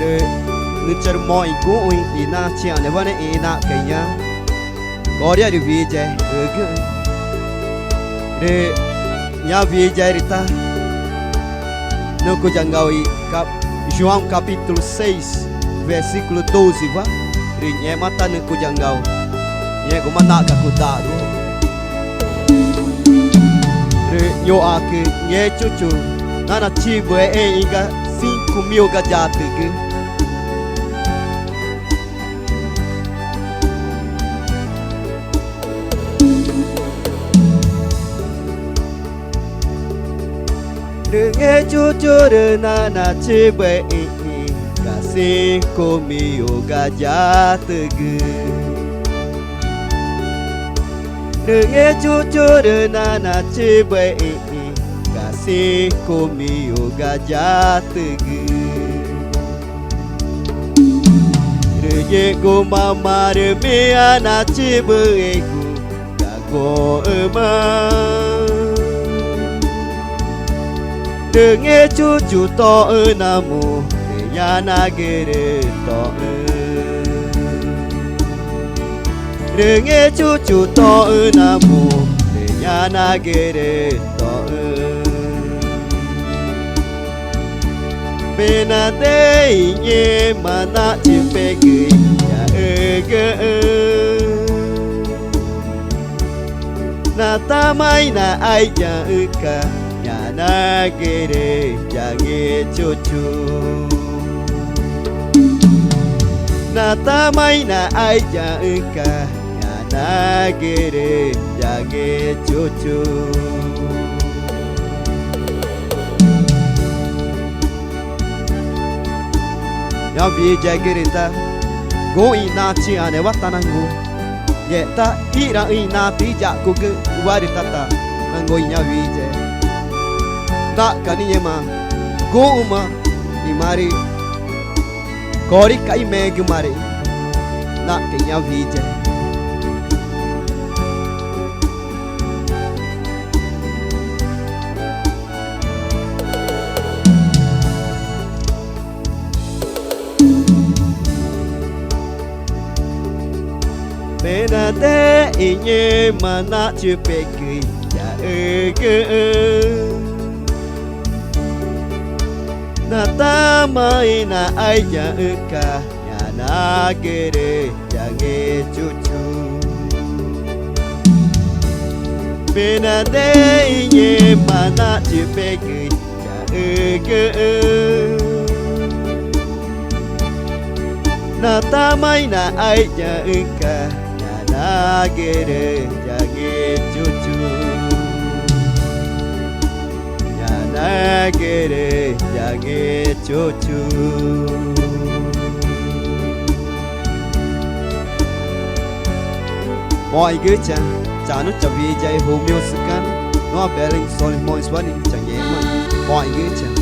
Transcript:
de ngecer moi ku ina chia ne bane ina kenya có dia di vije de nya vije rita no ko jangawi João capítulo 6 versículo 12 va de nye mata ne ko jangau nye ko mana ka ko da do de nyo ake nye chuchu nana chi bwe inga 5,000 gajate ke Dengue cucu nana cibe ini kasih komio gajah tege. Dengue cucu nana cibe ini kasih komio gajah tege. Dengue go mama demi anak cibe iku gago emang. Dengue cucu to namu ya nagere to Dengue cucu to namu ya nagere to Benade inye mana cipege ya ege Nata maina aja eka nagere jange cucu Nata maina aja eka nagere jange cucu Ya bi jagerita go ina chi ane watanangu ye ta ira ina tija ku ge waritata nango nya vije tak kaninya mah go uma imari kori kai meg mari nak kenya vije Benade inye mana cipeki ya ege Nata maina aja eka ya nagere jange cucu Benade inye mana cipeki ya ege Nata maina aja eka ya nagere jange cucu Nagere jange cucu Mọi người cha nó chả vì dạy hôm miêu sự căn nó bé linh so lên mọi swani chẳng nhẹ mà mọi người cha